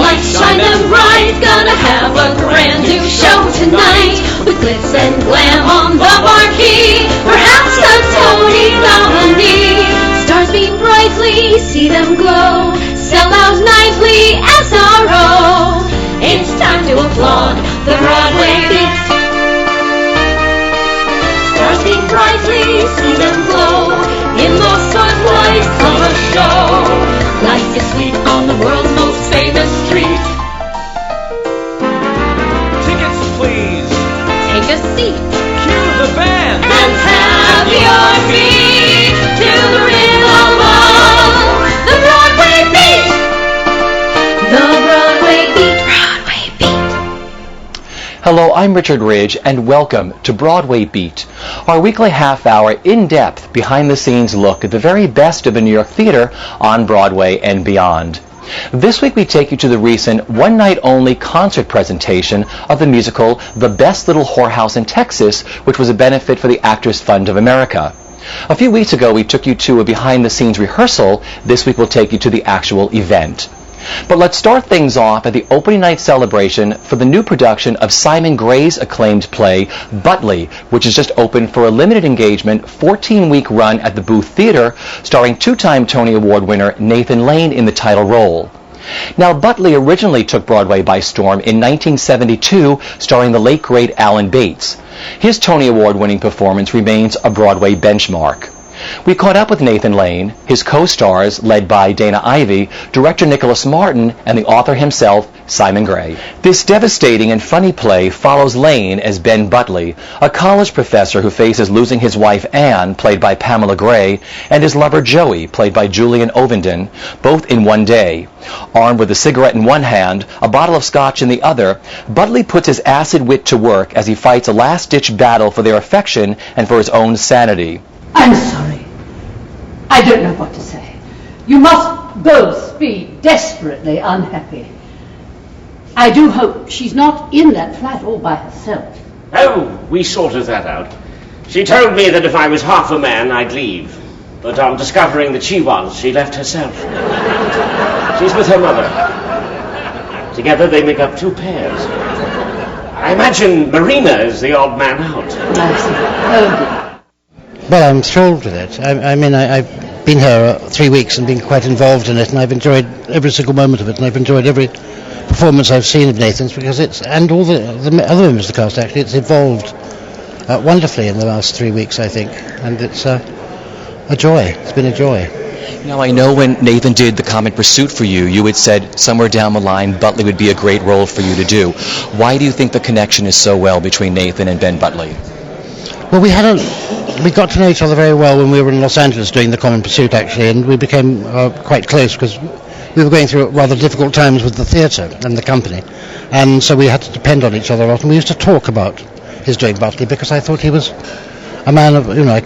lights shine them bright. Gonna have a brand new show tonight with glitz and glam on the marquee. Perhaps a Tony nominee. Stars beam brightly, see them glow. Sell out nightly, SRO. It's time to applaud the Broadway Beat. Stars beam brightly, see them glow in the sunlight of a show. Life is sweet on the world's most famous street. Tickets, please. Take a seat Cue the band. and have your feet to the rhythm of the Broadway Beat. The Broadway Beat. Broadway Beat. Hello, I'm Richard Ridge, and welcome to Broadway Beat, our weekly half-hour, in-depth, behind-the-scenes look at the very best of the New York theater on Broadway and beyond. This week we take you to the recent one-night-only concert presentation of the musical The Best Little Whorehouse in Texas, which was a benefit for the Actors Fund of America. A few weeks ago we took you to a behind-the-scenes rehearsal. This week we'll take you to the actual event. But let's start things off at the opening night celebration for the new production of Simon Gray's acclaimed play, Butley, which has just opened for a limited engagement, 14-week run at the Booth Theater, starring two-time Tony Award winner Nathan Lane in the title role. Now, Butley originally took Broadway by storm in 1972, starring the late, great Alan Bates. His Tony Award-winning performance remains a Broadway benchmark. We caught up with Nathan Lane, his co-stars, led by Dana Ivey, director Nicholas Martin, and the author himself, Simon Gray. This devastating and funny play follows Lane as Ben Butley, a college professor who faces losing his wife Anne, played by Pamela Gray, and his lover Joey, played by Julian Ovenden, both in one day. Armed with a cigarette in one hand, a bottle of scotch in the other, Butley puts his acid wit to work as he fights a last-ditch battle for their affection and for his own sanity. I'm sorry. I don't know what to say. You must both be desperately unhappy. I do hope she's not in that flat all by herself. Oh, we sorted that out. She told me that if I was half a man, I'd leave. But on discovering that she was, she left herself. She's with her mother. Together they make up two pairs. I imagine Marina is the odd man out. I see. Oh, Well, I'm thrilled with it. I've been here 3 weeks and been quite involved in it, and I've enjoyed every single moment of it, and I've enjoyed every performance I've seen of Nathan's, because and all the other members of the cast, actually, it's evolved wonderfully in the last 3 weeks, I think, and it's a joy. It's been a joy. Now, I know when Nathan did The Common Pursuit for you, you had said somewhere down the line Butley would be a great role for you to do. Why do you think the connection is so well between Nathan and Ben Butley? Well, we got to know each other very well when we were in Los Angeles doing The Common Pursuit, actually, and we became quite close because we were going through rather difficult times with the theatre and the company, and so we had to depend on each other a lot, and we used to talk about his doing Butley because I thought he was a man of, I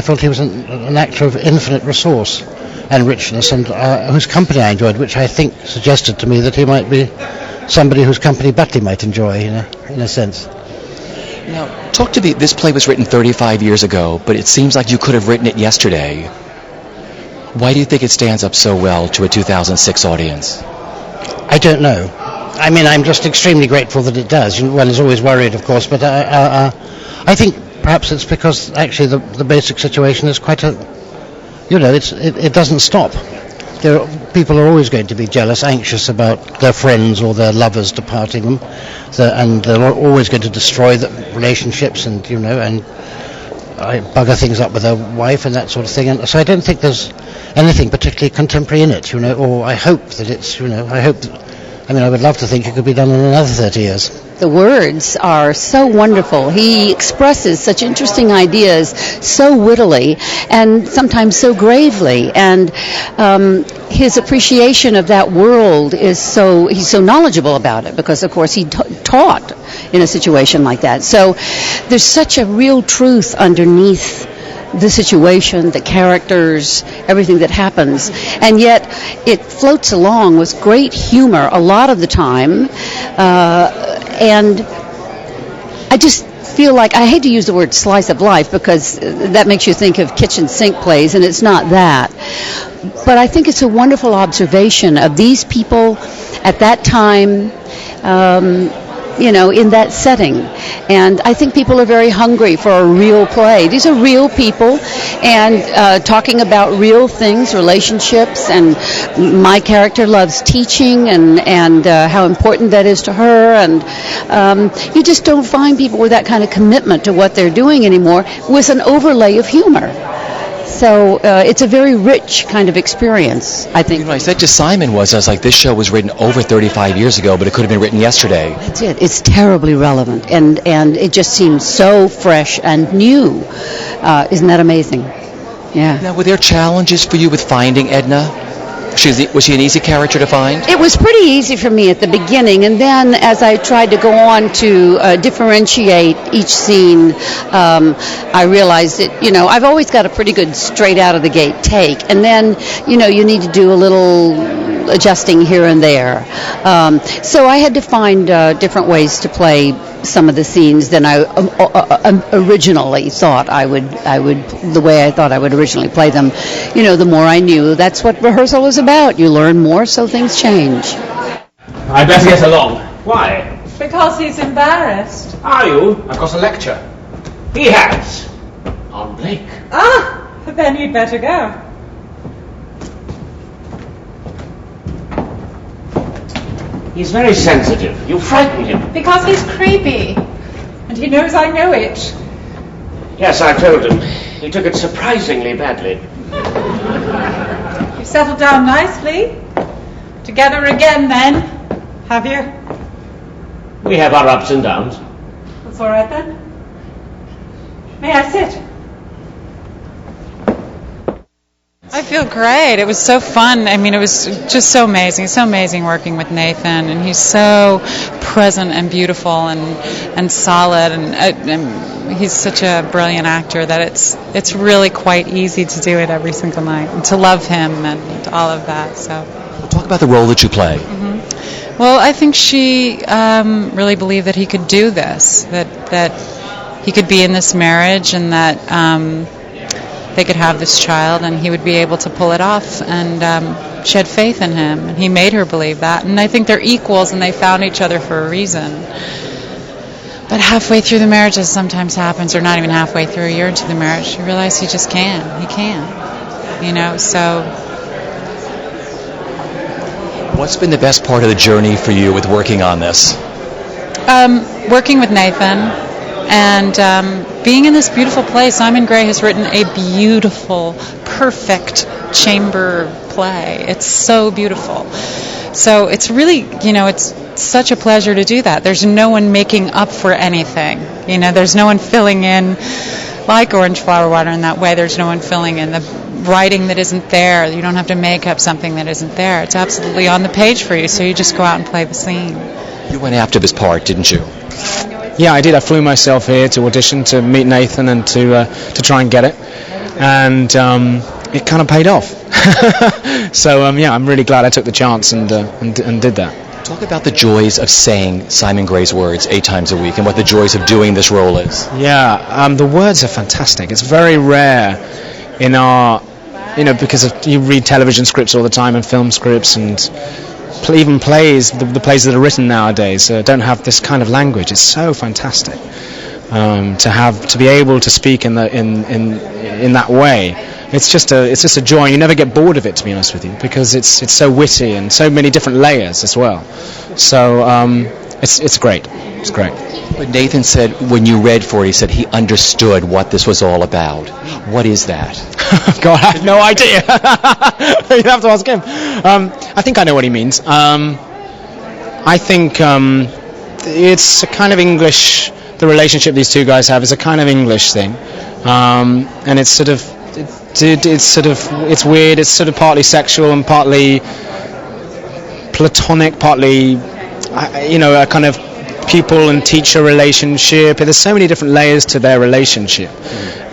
thought he was an actor of infinite resource and richness, and whose company I enjoyed, which I think suggested to me that he might be somebody whose company Butley might enjoy, in a sense. Now, talk to me. This play was written 35 years ago, but it seems like you could have written it yesterday. Why do you think it stands up so well to a 2006 audience? I don't know. I'm just extremely grateful that it does. One is always worried, of course, but I think perhaps it's because actually the basic situation is quite it doesn't stop. People are always going to be jealous, anxious about their friends or their lovers departing them, and they're always going to destroy the relationships and bugger things up with their wife and that sort of thing. And so I don't think there's anything particularly contemporary in it, or I hope that it's, I would love to think it could be done in another 30 years. The words are so wonderful. He expresses such interesting ideas so wittily and sometimes so gravely. And his appreciation of that world is he's so knowledgeable about it because, of course, he taught in a situation like that. So there's such a real truth underneath the situation, the characters, everything that happens, and yet it floats along with great humor a lot of the time, and I just feel like, I hate to use the word slice of life because that makes you think of kitchen sink plays, and it's not that, but I think it's a wonderful observation of these people at that time, in that setting. And I think people are very hungry for a real play. These are real people, and talking about real things, relationships, and my character loves teaching, and how important that is to her. And you just don't find people with that kind of commitment to what they're doing anymore, with an overlay of humor. So it's a very rich kind of experience, I think. What I said to Simon was, I was like, this show was written over 35 years ago, but it could have been written yesterday. That's it. It's terribly relevant, and it just seems so fresh and new. Isn't that amazing? Yeah. Now, were there challenges for you with finding Edna? Was she an easy character to find? It was pretty easy for me at the beginning, and then as I tried to go on to differentiate each scene, I realized that, I've always got a pretty good straight out of the gate take, and then, you need to do a little adjusting here and there. So I had to find different ways to play some of the scenes than I originally thought I would, the way I thought I would originally play them. The more I knew, that's what rehearsal is about. You learn more, so things change. I'd better get along. Why? Because he's embarrassed. Are you? I've got a lecture. He has. On Blake. Ah, then you'd better go. He's very sensitive. You frighten him. Because he's creepy. And he knows I know it. Yes, I told him. He took it surprisingly badly. You've settled down nicely. Together again, then, have you? We have our ups and downs. That's all right, then. May I sit? I feel great. It was so fun. I mean, it was just so amazing. It's so amazing working with Nathan, and he's so present and beautiful and solid, and he's such a brilliant actor that it's really quite easy to do it every single night and to love him and all of that. So, Talk about the role that you play. Mm-hmm. Well, I think she really believed that he could do this, that he could be in this marriage, and that they could have this child, and he would be able to pull it off. And she had faith in him, and he made her believe that. And I think they're equals, and they found each other for a reason. But halfway through the marriage, as sometimes happens, or not even halfway through, a year into the marriage, you realize he just can't. He can't. So. What's been the best part of the journey for you with working on this? Working with Nathan. And being in this beautiful play. Simon Gray has written a beautiful, perfect chamber play. It's so beautiful. So it's really, it's such a pleasure to do that. There's no one making up for anything. There's no one filling in, like Orange Flower Water in that way. There's no one filling in the writing that isn't there. You don't have to make up something that isn't there. It's absolutely on the page for you, so you just go out and play the scene. You went after this part, didn't you? Yeah, I did. I flew myself here to audition to meet Nathan and to try and get it, and it kind of paid off. So I'm really glad I took the chance and did that. Talk about the joys of saying Simon Gray's words 8 times a week, and what the joys of doing this role is. Yeah, the words are fantastic. It's very rare in our, because you read television scripts all the time and film scripts and. Even plays, the plays that are written nowadays don't have this kind of language. It's so fantastic to be able to speak in that way. It's just a joy. You never get bored of it, to be honest with you, because it's so witty and so many different layers as well. So it's great. It's great. But Nathan said when you read for it, he said he understood what this was all about. What is that? God, I have no idea. You'd have to ask him. I think I know what he means. I think it's a kind of English. The relationship these two guys have is a kind of English thing, and it's sort of it's weird. It's sort of partly sexual and partly platonic, partly a kind of pupil and teacher relationship. There's so many different layers to their relationship,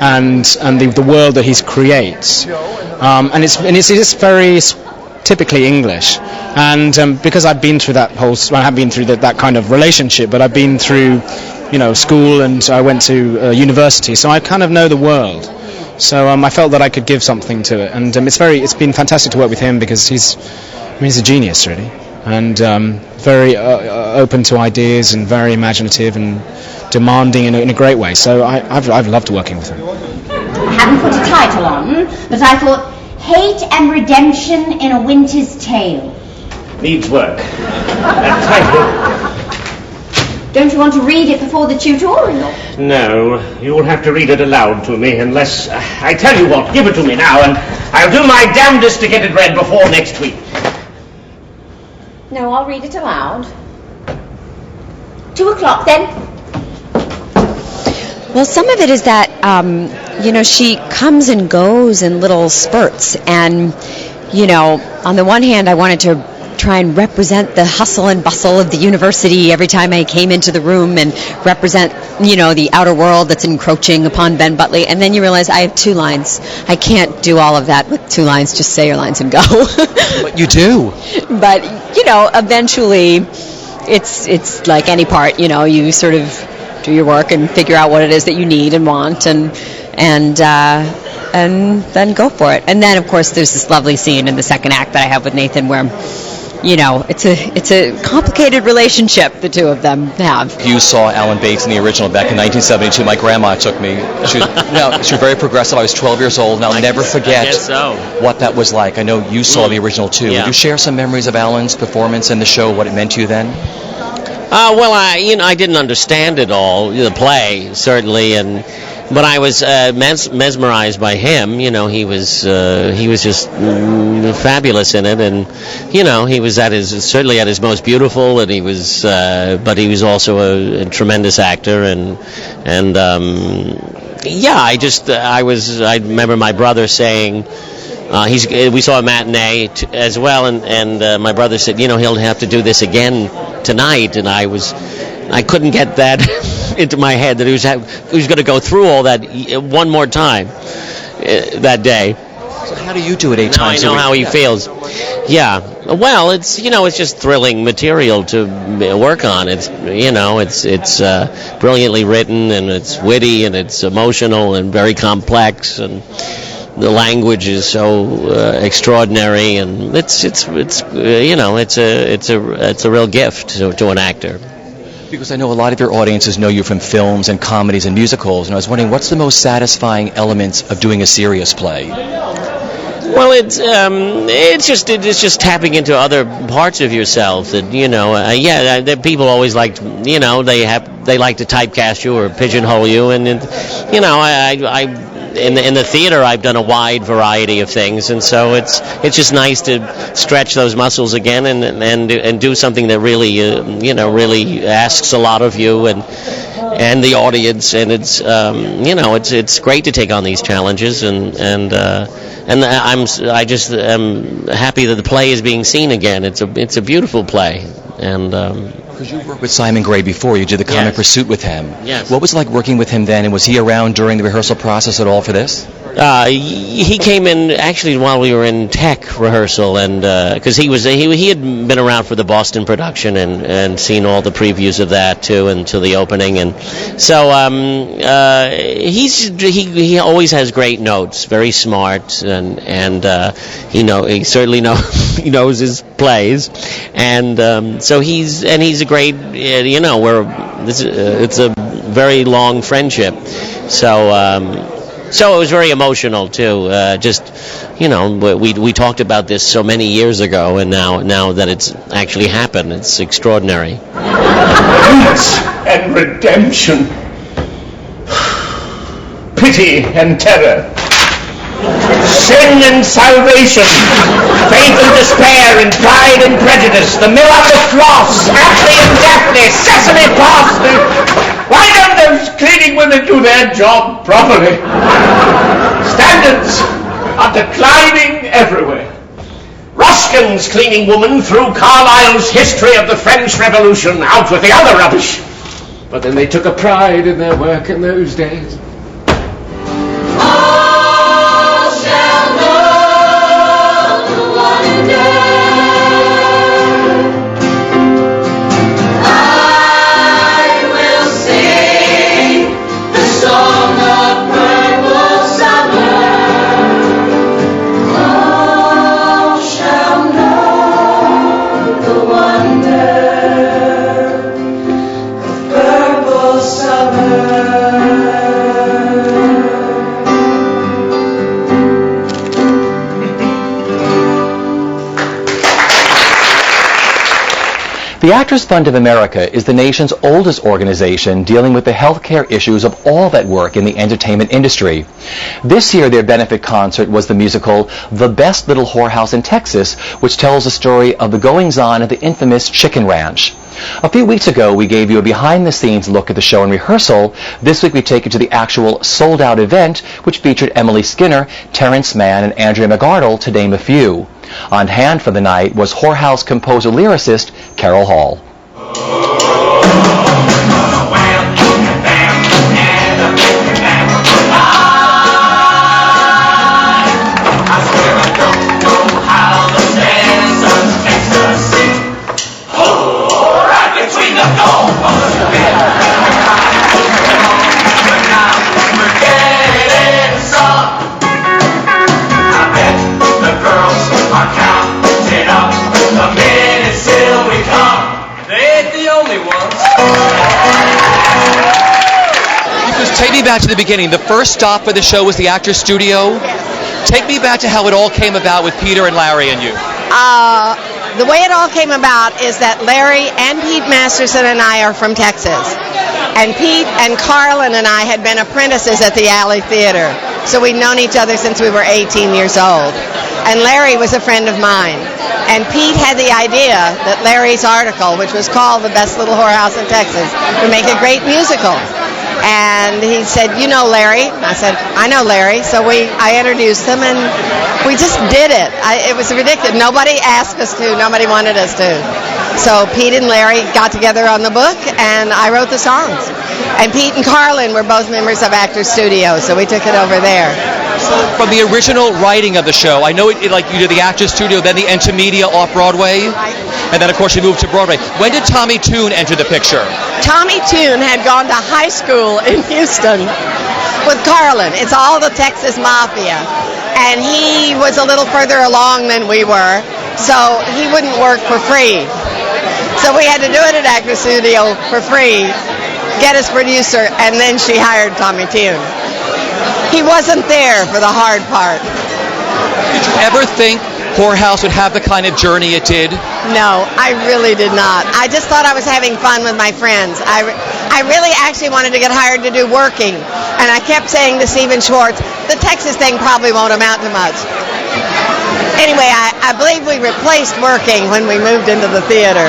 and the world that he creates, and it's very typically English. And because I've been through that I haven't been through that kind of relationship, but I've been through school, and I went to university, so I kind of know the world. So I felt that I could give something to it, and it's been fantastic to work with him because he's a genius really, and very open to ideas and very imaginative and demanding in a great way. So I've loved working with him. I haven't put a title on, but I thought Hate and Redemption in a Winter's Tale. Needs work. That title. Don't you want to read it before the tutorial? No, you'll have to read it aloud to me unless... I tell you what, give it to me now and I'll do my damnedest to get it read before next week. No, I'll read it aloud. 2 o'clock then. Well, some of it is that, she comes and goes in little spurts. And, on the one hand, I wanted to try and represent the hustle and bustle of the university every time I came into the room and represent, the outer world that's encroaching upon Ben Butley. And then you realize I have 2 lines. I can't do all of that with 2 lines. Just say your lines and go. But you do. But, eventually it's like any part, you sort of do your work and figure out what it is that you need and want and then go for it. And then, of course, there's this lovely scene in the second act that I have with Nathan where, it's a complicated relationship the two of them have. You saw Alan Bates in the original back in 1972. My grandma took me. She was very progressive. I was 12 years old, and I'll never forget what that was like. I know you saw the original too. Yeah. Would you share some memories of Alan's performance in the show, what it meant to you then? I didn't understand it all, the play certainly, but I was mesmerized by him. He was just fabulous in it, and he was certainly at his most beautiful, and but he was also a tremendous actor, and I remember my brother saying. We saw a matinee as well, and my brother said, he'll have to do this again tonight, and I couldn't get that into my head that he was going to go through all that one more time that day. So how do you do it 8 times a week? I know how he feels. Yeah. Well, it's just thrilling material to work on. It's brilliantly written, and it's witty, and it's emotional, and very complex, and the language is so extraordinary, and it's a real gift to an actor. Because I know a lot of your audiences know you from films and comedies and musicals, and I was wondering, what's the most satisfying elements of doing a serious play? Well, it's just tapping into other parts of yourself that that people always like. They like to typecast you or pigeonhole you, and in the theater, I've done a wide variety of things, and so it's just nice to stretch those muscles again and do something that really really asks a lot of you and the audience, and it's great to take on these challenges, and I just am happy that the play is being seen again. It's a beautiful play, and. Because you worked with Simon Gray before, you did the Comic Pursuit with him. Yes. What was it like working with him then, and was he around during the rehearsal process at all for this? He came in actually while we were in tech rehearsal, and because he had been around for the Boston production and seen all the previews of that too until the opening, and so he always has great notes, very smart, and he certainly knows his plays, and so he's a great it's a very long friendship, so it was very emotional too. We talked about this so many years ago, and now that it's actually happened, it's extraordinary. Peace and redemption, pity and terror, sin and salvation, faith and despair, and pride and prejudice, the mill on the floss, Aptly and Daphne, Sesame Pass. Why don't those cleaning women do their job properly? Standards are declining everywhere. Ruskin's cleaning woman threw Carlyle's History of the French Revolution out with the other rubbish. But then they took a pride in their work in those days. All shall know the wonder. I will sing the song of purple summer. The Actors Fund of America is the nation's oldest organization dealing with the healthcare issues of all that work in the entertainment industry. This year, their benefit concert was the musical The Best Little Whorehouse in Texas, which tells the story of the goings-on at the infamous Chicken Ranch. A few weeks ago, we gave you a behind-the-scenes look at the show and rehearsal. This week, we take you to the actual sold-out event, which featured Emily Skinner, Terrence Mann, and Andrea McArdle, to name a few. On hand for the night was Whorehouse composer-lyricist Carol Hall. Take me back to the beginning. The first stop for the show was the Actors Studio. Yes. Take me back to how it all came about with Peter and Larry and you. The way it all came about is that Larry and Pete Masterson and I are from Texas. And Pete and Carlin and I had been apprentices at the Alley Theater. So we'd known each other since we were 18 years old. And Larry was a friend of mine. And Pete had the idea that Larry's article, which was called The Best Little Whorehouse in Texas, would make a great musical. And he said, "You know Larry?" I said, "I know Larry." So I introduced him, and we just did it. It was ridiculous. Nobody asked us to. Nobody wanted us to. So Pete and Larry got together on the book, and I wrote the songs. And Pete and Carlin were both members of Actors Studio, so we took it over there. So from the original writing of the show, I know like you did the Actors Studio, then the Intermedia off-Broadway, and then of course you moved to Broadway. When did Tommy Tune enter the picture? Tommy Tune had gone to high school in Houston with Carlin. It's all the Texas Mafia. And he was a little further along than we were, so he wouldn't work for free. So we had to do it at Actors Studio for free, get his producer, and then she hired Tommy Tune. He wasn't there for the hard part. Did you ever think Whorehouse would have the kind of journey it did? No, I really did not. I just thought I was having fun with my friends. I really actually wanted to get hired to do working. And I kept saying to Stephen Schwartz, the Texas thing probably won't amount to much. Anyway, I believe we replaced working when we moved into the theater.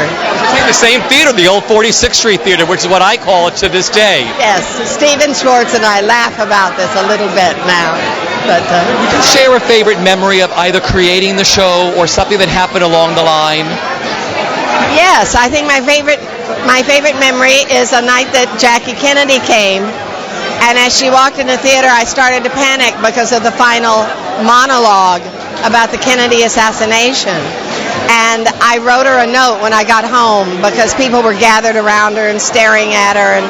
The same theater, the old 46th Street Theater, which is what I call it to this day. Yes, Stephen Schwartz and I laugh about this a little bit now. But would you share a favorite memory of either creating the show or something that happened along the line? Yes, I think my favorite memory is a night that Jackie Kennedy came, and as she walked in the theater, I started to panic because of the final monologue about the Kennedy assassination. And I wrote her a note when I got home because people were gathered around her and staring at her, and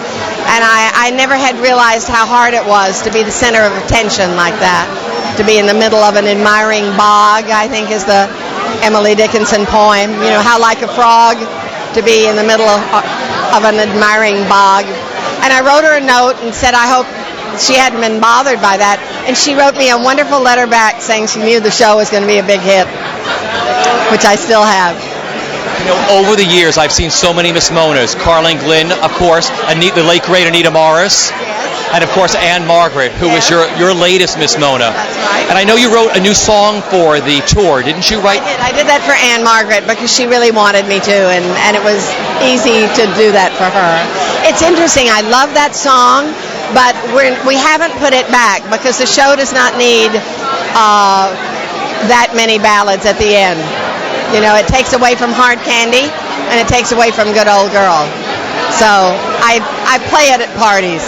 I never had realized how hard it was to be the center of attention like that, to be in the middle of an admiring bog, I think is the Emily Dickinson poem, you know, how like a frog to be in the middle of an admiring bog. And I wrote her a note and said I hope she hadn't been bothered by that, and she wrote me a wonderful letter back saying she knew the show was going to be a big hit, which I still have. You know, over the years, I've seen so many Miss Monas. Carlin Glynn, of course, the late great Anita Morris, and of course Anne Margaret, who was your latest Miss Mona. That's right. And I know you wrote a new song for the tour, didn't you? Write? I did that for Anne Margaret because she really wanted me to, and it was easy to do that for her. It's interesting. I love that song, but we haven't put it back because the show does not need that many ballads at the end. You know, it takes away from Hard Candy, and it takes away from Good Old Girl. So I play it at parties.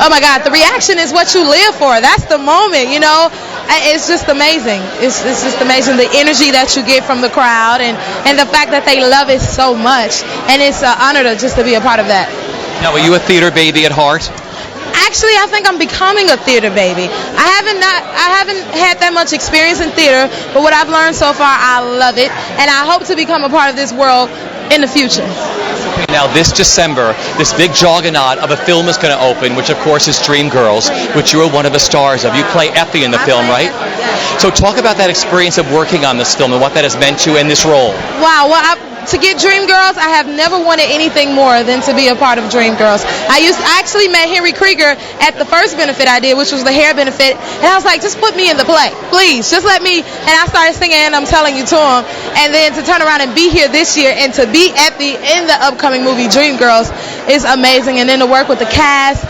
Oh my God, the reaction is what you live for. That's the moment, you know. It's just amazing. It's just amazing, the energy that you get from the crowd and the fact that they love it so much. And it's an honor to be a part of that. Now, are you a theater baby at heart? Actually, I think I'm becoming a theater baby. I haven't had that much experience in theater, but what I've learned so far, I love it, and I hope to become a part of this world in the future. Now this December, this big juggernaut of a film is going to open, which of course is Dreamgirls, which you are one of the stars of. You play Effie in the film, right? So talk about that experience of working on this film and what that has meant to you in this role. Wow, well, to get Dreamgirls, I have never wanted anything more than to be a part of Dreamgirls. I actually met Henry Krieger at the first benefit I did, which was the hair benefit, and I was like, just put me in the play, please, just let me, and I started singing And I'm Telling You to him, and then to turn around and be here this year and to be in the upcoming movie Dreamgirls is amazing, and then to work with the cast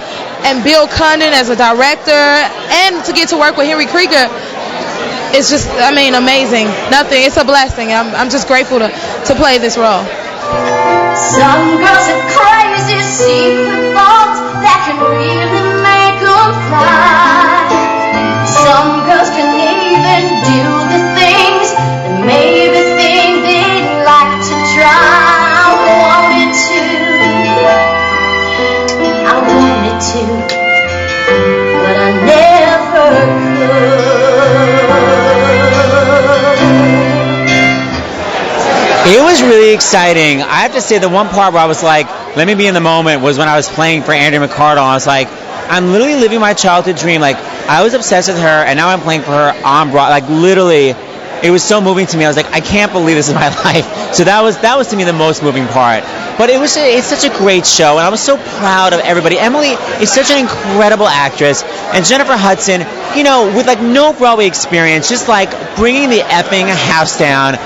and Bill Condon as a director, and to get to work with Henry Krieger, it's just, I mean, amazing. Nothing. It's a blessing. I'm just grateful to play this role. Some girls have crazy secret thoughts that can really make them fly. Some girls can even do the things that maybe think they'd like to try. I wanted to, but I never could. It was really exciting. I have to say the one part where I was like, let me be in the moment was when I was playing for Andrea McCardle. I was like, I'm literally living my childhood dream. Like, I was obsessed with her, and now I'm playing for her on Broadway. Like, literally, it was so moving to me. I was like, I can't believe this is my life. So that was to me the most moving part. But it's such a great show, and I was so proud of everybody. Emily is such an incredible actress, and Jennifer Hudson, you know, with like no Broadway experience, just like bringing the effing house down,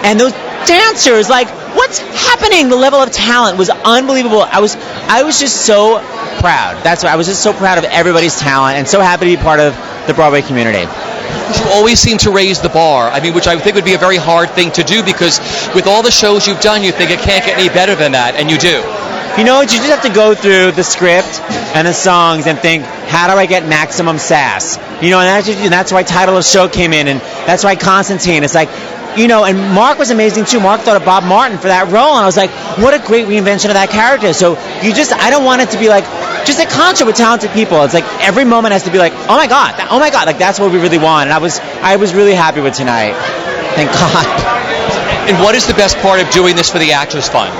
and those dancers, like, what's happening? The level of talent was unbelievable. I was just so proud. That's why I was just so proud of everybody's talent, and so happy to be part of the Broadway community. You always seem to raise the bar. I mean, which I think would be a very hard thing to do, because with all the shows you've done, you think it can't get any better than that, and you do. You know, you just have to go through the script and the songs and think, how do I get maximum sass? You know, and that's why Title of Show came in, and that's why Constantine. It's like, you know, and Mark was amazing too. Mark thought of Bob Martin for that role, and I was like, what a great reinvention of that character. So I don't want it to be like just a concert with talented people. It's like every moment has to be like, oh my God, like that's what we really want. And I was really happy with tonight. Thank God. And what is the best part of doing this for the Actors Fund?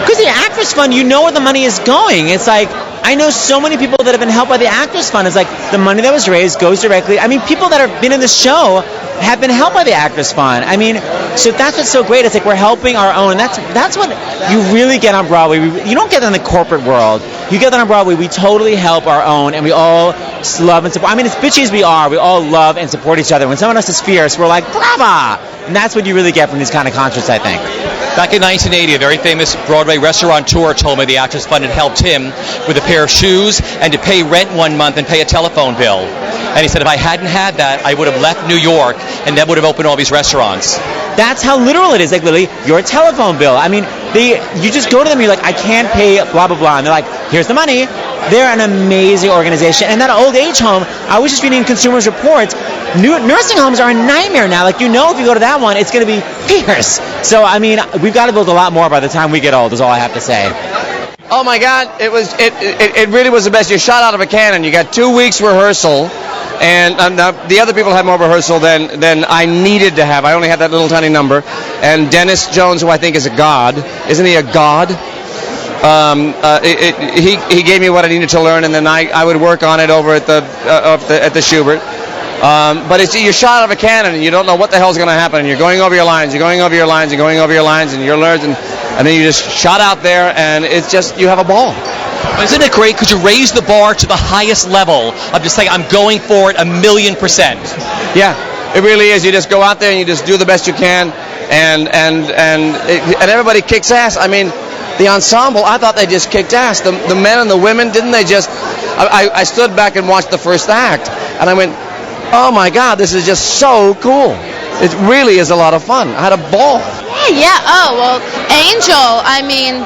Because the Actors Fund, you know where the money is going. It's like, I know so many people that have been helped by the Actors Fund. It's like the money that was raised goes directly. I mean, people that have been in the show have been helped by the Actors Fund. I mean, so that's what's so great. It's like we're helping our own. And that's what you really get on Broadway. You don't get that in the corporate world. You get that on Broadway. We totally help our own, and we all love and support. I mean, as bitchy as we are, we all love and support each other. When someone else is fierce, we're like, brava! And that's what you really get from these kind of concerts, I think. Back in 1980, a very famous Broadway restaurateur told me the Actors Fund had helped him with a pair of shoes and to pay rent one month and pay a telephone bill. And he said, if I hadn't had that, I would have left New York and that would have opened all these restaurants. That's how literal it is. Like, literally, your telephone bill. I mean, you just go to them and you're like, I can't pay blah, blah, blah. And they're like, here's the money. They're an amazing organization. And that old age home, I was just reading Consumers Reports, nursing homes are a nightmare now. Like, you know, if you go to that one, it's going to be fierce. So, I mean, we've got to build a lot more by the time we get old, is all I have to say. Oh my God, it really was the best. You're shot out of a cannon. You got 2 weeks rehearsal, and the other people had more rehearsal than I needed to have. I only had that little tiny number. And Dennis Jones, who I think is a god, isn't he a god? He gave me what I needed to learn, and then I would work on it over at the Schubert. But you're shot out of a cannon, and you don't know what the hell's going to happen. And you're going over your lines, and you're learning, and then you just shot out there, and it's just, you have a ball. Isn't it great? Because you raise the bar to the highest level of just saying, I'm going for it 1,000,000%. Yeah, it really is. You just go out there and you just do the best you can, and everybody kicks ass. I mean, the ensemble, I thought they just kicked ass. The men and the women, didn't they just... I stood back and watched the first act, and I went, oh my God, this is just so cool. It really is a lot of fun. I had a ball. Yeah. Oh, well, Angel, I mean,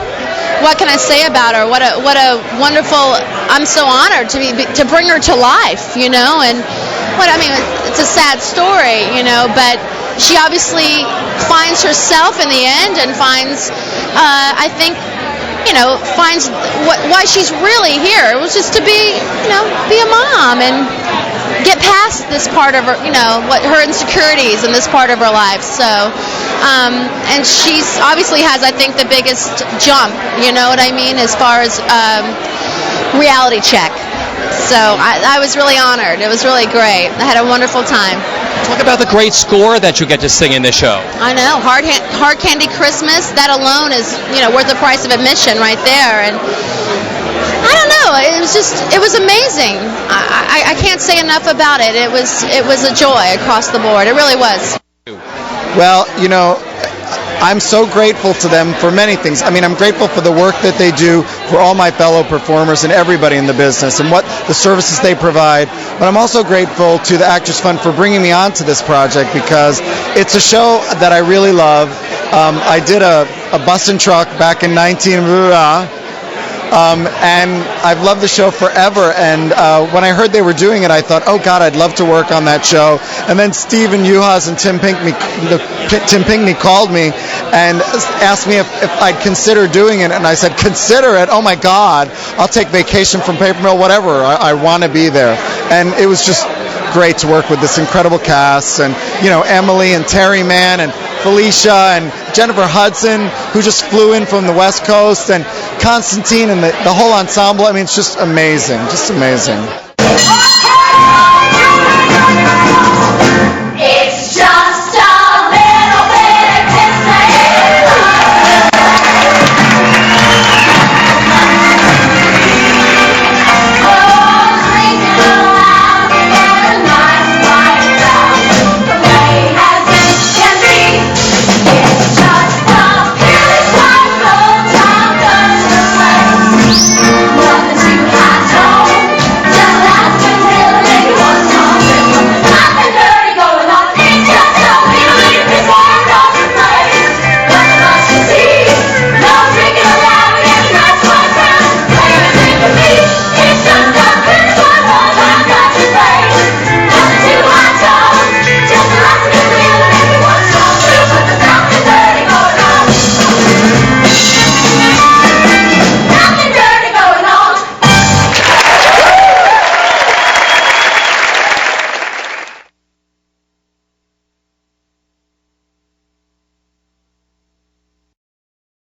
what can I say about her? What a wonderful, I'm so honored to bring her to life, you know, and it's a sad story, you know, but she obviously finds herself in the end and finds, I think, finds why she's really here. It was just to be a mom and get past this part of her, what her insecurities in this part of her life. So, and she's obviously has, I think, the biggest jump, you know what I mean, as far as reality check. So I was really honored. It was really great. I had a wonderful time. Talk about the great score that you get to sing in this show. I know, Hard Candy Christmas. That alone is, worth the price of admission right there. And I don't know. It was amazing. I can't say enough about it. It was a joy across the board. It really was. Well, I'm so grateful to them for many things. I mean, I'm grateful for the work that they do for all my fellow performers and everybody in the business and what the services they provide. But I'm also grateful to the Actors Fund for bringing me on to this project because it's a show that I really love. I did a bus and truck back in and I've loved the show forever. And when I heard they were doing it, I thought, oh God, I'd love to work on that show. And then Stephen Uhas and Tim Pinkney called me and asked me if I'd consider doing it. And I said, consider it? Oh my God, I'll take vacation from Paper Mill, whatever. I want to be there. And it was just great to work with this incredible cast, and Emily and Terry Mann and Felicia and Jennifer Hudson, who just flew in from the West Coast, and Constantine and the whole ensemble. I mean, it's just amazing, just amazing.